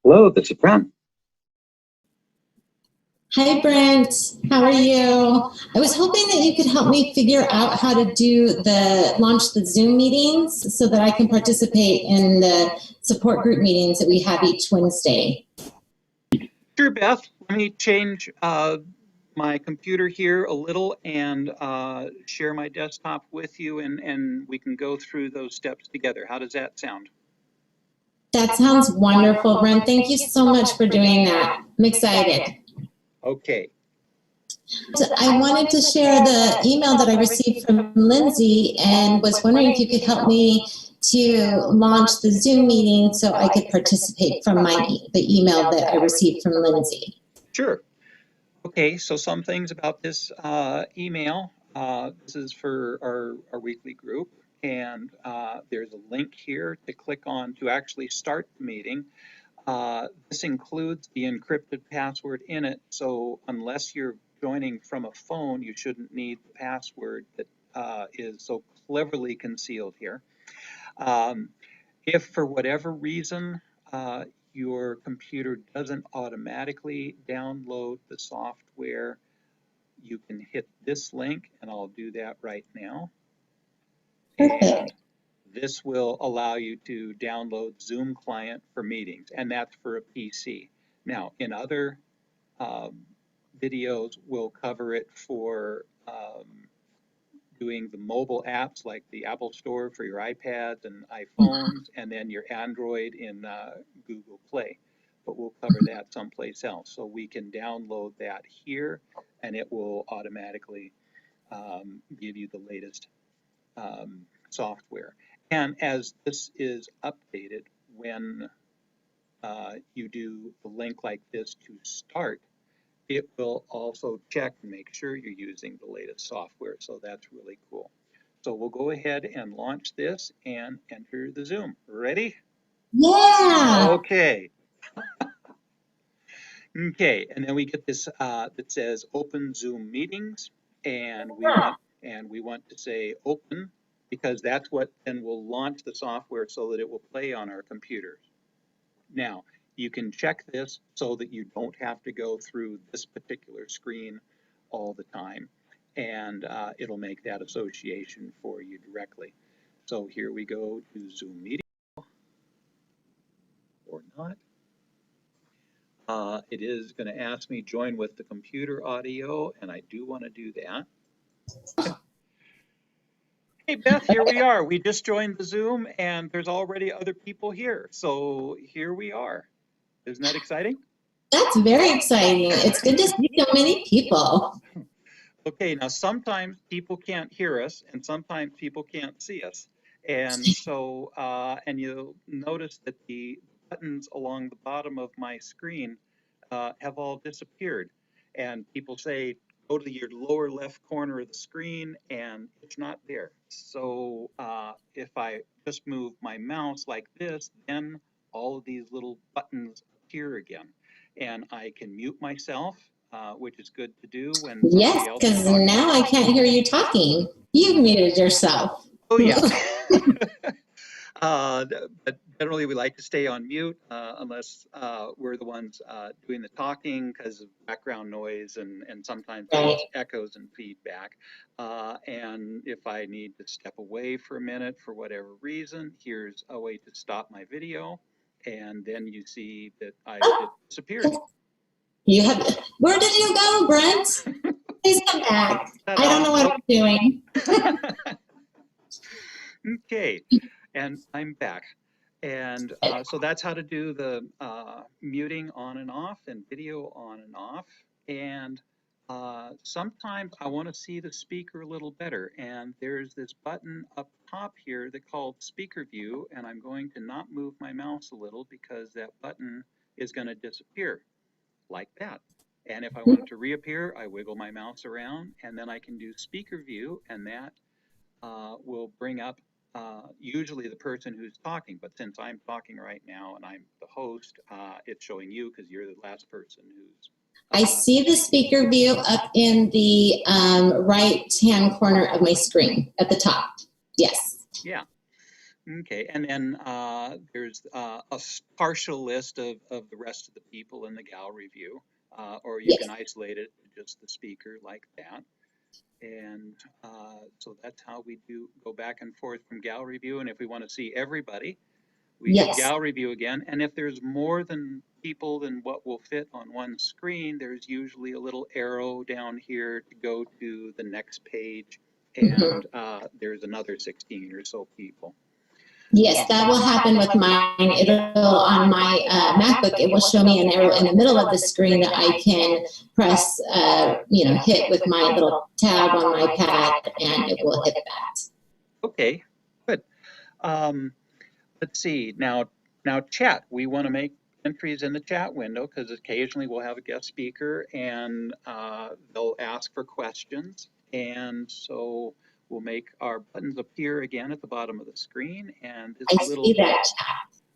Hello, this is Brent. Hi, Brent. How are you? I was hoping that you could help me figure out how to launch the Zoom meetings so that I can participate in the support group meetings that we have each Wednesday. Sure, Beth. Let me change my computer here a little and share my desktop with you, and we can go through those steps together. How does that sound? That sounds wonderful, Brent. Thank you so much for doing that. I'm excited. Okay. I wanted to share the email that I received from Lindsay and was wondering if you could help me to launch the Zoom meeting so I could participate from the email that I received from Lindsay. Sure. Okay, so some things about this email. This is for our weekly group, and there's a link here to click on to actually start the meeting. This includes the encrypted password in it, so unless you're joining from a phone, you shouldn't need the password that is so cleverly concealed here. If for whatever reason your computer doesn't automatically download the software, you can hit this link, and I'll do that right now. And this will allow you to download Zoom client for meetings, and that's for a PC. Now, in other videos, we'll cover it for doing the mobile apps like the Apple Store for your iPads and iPhones, and then your Android in Google Play. But we'll cover that someplace else. So we can download that here, and it will automatically give you the latest software. And as this is updated, when you do the link like this to start, it will also check and make sure you're using the latest software. So that's really cool. So we'll go ahead and launch this and enter the Zoom. Ready? Yeah. Okay. Okay, and then we get this that says Open Zoom Meetings, and we want to say Open, because that's what then will launch the software so that it will play on our computers. Now, you can check this so that you don't have to go through this particular screen all the time, and it'll make that association for you directly. So here we go to Zoom Meeting, or not. It is going to ask me join with the computer audio, and I do want to do that. Hey, Beth, here we are. We just joined the Zoom, and there's already other people here. So here we are. Isn't that exciting? That's very exciting. It's good to see so many people. Okay, now sometimes people can't hear us, and sometimes people can't see us. And so, and you'll notice that the buttons along the bottom of my screen have all disappeared. And people say, go to your lower left corner of the screen, and it's not there. So if I just move my mouse like this, then all of these little buttons appear again. And I can mute myself, which is good to do when yes, because now I can't hear you talking. You've muted yourself. Oh, yeah. But generally, we like to stay on mute unless we're the ones doing the talking because of background noise and sometimes echoes and feedback. And if I need to step away for a minute for whatever reason, here's a way to stop my video. And then you see that I disappeared. Where did you go, Brent? Please come back. I don't know what I'm doing. Okay, and I'm back. And so that's how to do the muting on and off and video on and off. And sometimes I want to see the speaker a little better. And there's this button up top here that called Speaker View. And I'm going to not move my mouse a little because that button is going to disappear like that. And if I want it to reappear, I wiggle my mouse around, and then I can do Speaker View, and that will bring up usually the person who's talking, but since I'm talking right now and I'm the host, it's showing you because you're the last person who's... I see the speaker view up in the right-hand corner of my screen at the top. Yes. Yeah. Okay, and then there's partial list of the rest of the people in the gallery view, or you can Yes. isolate it to just the speaker like that. And so that's how we do go back and forth from gallery view. And if we want to see everybody, we hit Yes. gallery view again. And if there's more than people than what will fit on one screen, there's usually a little arrow down here to go to the next page. Mhm. And there's another 16 or so people. Yes, that will happen with mine. It'll, on my MacBook, it will show me an arrow in the middle of the screen that I can press, hit with my little tab on my pad, and it will hit that. Okay, good. Let's see. Now chat. We want to make entries in the chat window because occasionally we'll have a guest speaker and they'll ask for questions. And so we'll make our buttons appear again at the bottom of the screen. And I this see that.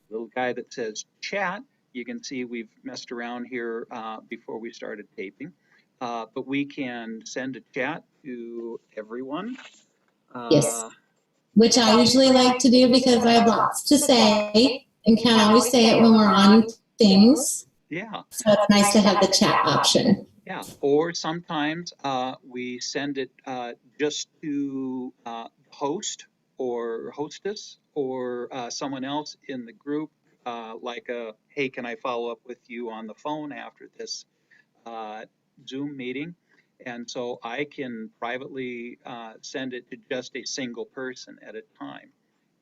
little guy that says chat, you can see we've messed around here before we started taping. But we can send a chat to everyone. Yes. Which I usually like to do because I have lots to say and can't always say it when we're on things. Yeah. So it's nice to have the chat option. Yeah, or sometimes we send it just to host or hostess or someone else in the group, like hey, can I follow up with you on the phone after this Zoom meeting? And so I can privately send it to just a single person at a time.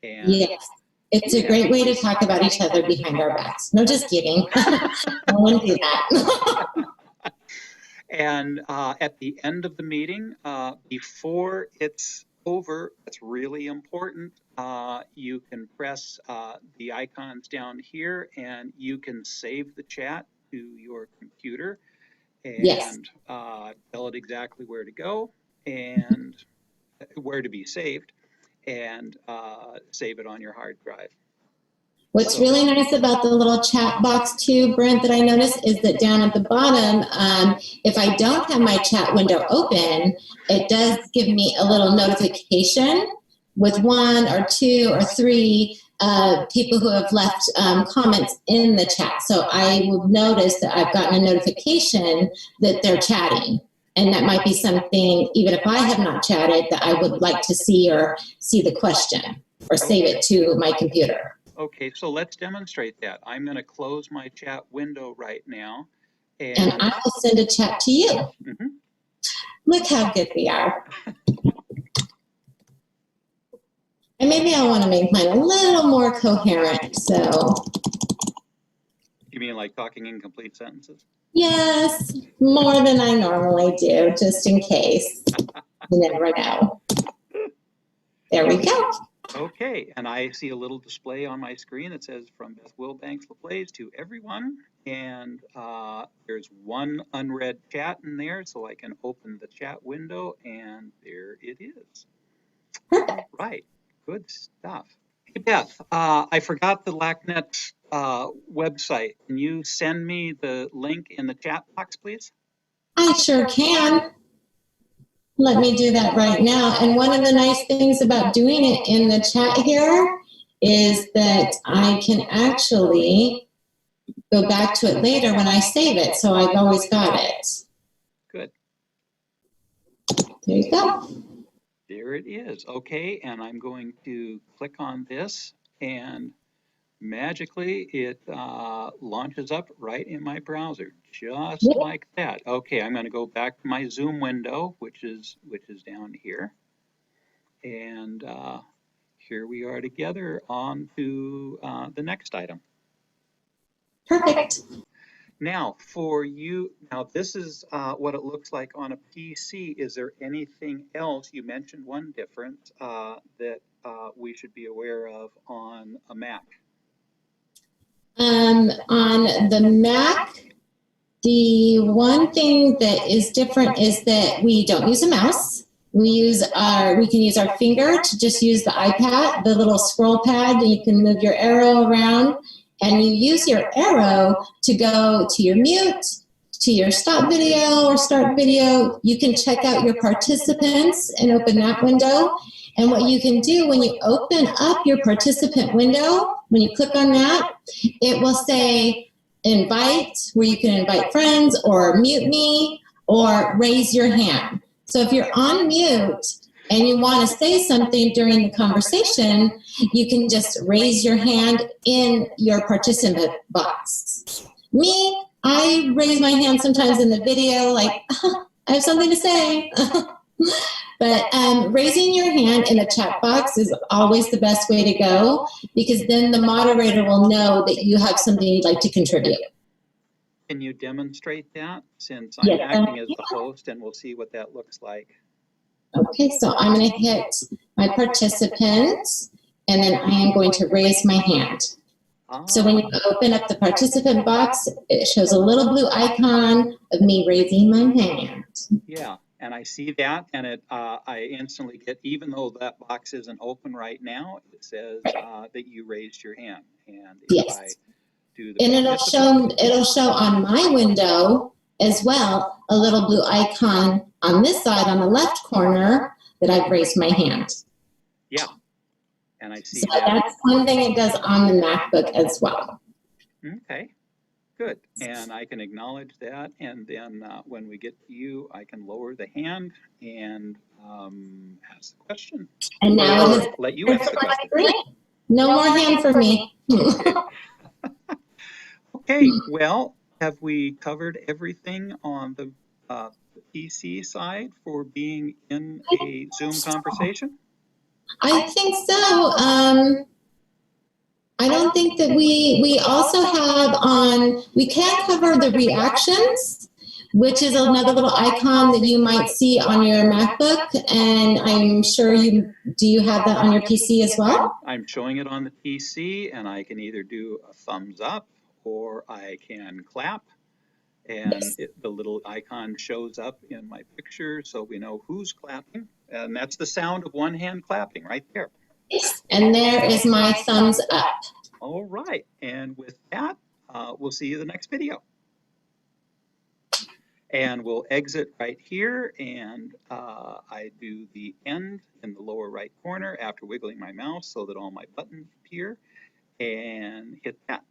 And yes, it's a great way to talk about each other behind our backs. No, just kidding. I wouldn't do that. And at the end of the meeting, before it's over, it's really important. You can press the icons down here and you can save the chat to your computer and yes. Tell it exactly where to go and where to be saved and save it on your hard drive. What's really nice about the little chat box too, Brent, that I noticed is that down at the bottom, if I don't have my chat window open, it does give me a little notification with 1 or 2 or 3 people who have left comments in the chat. So I will notice that I've gotten a notification that they're chatting. And that might be something, even if I have not chatted, that I would like to see or see the question or save it to my computer. Okay, so let's demonstrate that. I'm going to close my chat window right now. And I will send a chat to you. Mm-hmm. Look how good we are. And maybe I want to make mine a little more coherent, so. You mean like talking in complete sentences? Yes, more than I normally do, just in case. You never know. There we go. Okay, and I see a little display on my screen that says from Beth Wilbanks LaPlace to everyone. And there's one unread chat in there, so I can open the chat window, and there it is. All right, good stuff. Hey, Beth, I forgot the LACNETS website. Can you send me the link in the chat box, please? I sure can. Let me do that right now. And one of the nice things about doing it in the chat here is that I can actually go back to it later when I save it. So I've always got it. Good. There you go. There it is. Okay, and I'm going to click on this and magically it launches up right in my browser, just like that. Okay, I'm going to go back to my Zoom window, which is down here, and here we are together on to the next item. Perfect. Now, for you, this is what it looks like on a PC. Is there anything else? You mentioned one difference that we should be aware of on a Mac. On the Mac, the one thing that is different is that we don't use a mouse. We can use our finger to just use the iPad, the little scroll pad, and you can move your arrow around. And you use your arrow to go to your mute, to your stop video or start video. You can check out your participants and open that window. And what you can do when you open up your participant window, when you click on that, it will say invite, where you can invite friends, or mute me, or raise your hand. So if you're on mute and you want to say something during the conversation, you can just raise your hand in your participant box. Me, I raise my hand sometimes in the video, like, I have something to say. But raising your hand in the chat box is always the best way to go, because then the moderator will know that you have something you'd like to contribute. Can you demonstrate that, since I'm acting as the host, and we'll see what that looks like? Okay, so I'm going to hit my participants, and then I am going to raise my hand. So when you open up the participant box, it shows a little blue icon of me raising my hand. Yeah, and I see that, and I instantly get, even though that box isn't open right now, it says that you raised your hand. And if I do the, and it'll show on my window as well a little blue icon on this side on the left corner that I've raised my hand. Yeah, and I see so that's one thing it does on the MacBook as well. Okay, good. And I can acknowledge that, and then when we get to you, I can lower the hand and ask the question. And now it is let you ask the question. No more hand for me. Okay. Okay, well, have we covered everything on the PC side for being in a Zoom conversation? I think so. I don't think that we also have on, we can cover the reactions, which is another little icon that you might see on your MacBook, and I'm sure do you have that on your PC as well? I'm showing it on the PC, and I can either do a thumbs up or I can clap, and the little icon shows up in my picture so we know who's clapping, and that's the sound of one hand clapping right there. And there is my thumbs up. All right, and with that, we'll see you in the next video. And we'll exit right here, and I do the end in the lower right corner after wiggling my mouse so that all my buttons appear, and hit that.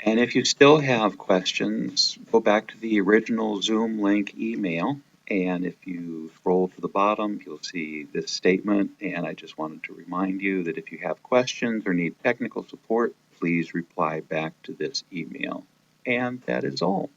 And if you still have questions, go back to the original Zoom link email, and if you scroll to the bottom, you'll see this statement, and I just wanted to remind you that if you have questions or need technical support, please reply back to this email. And that is all.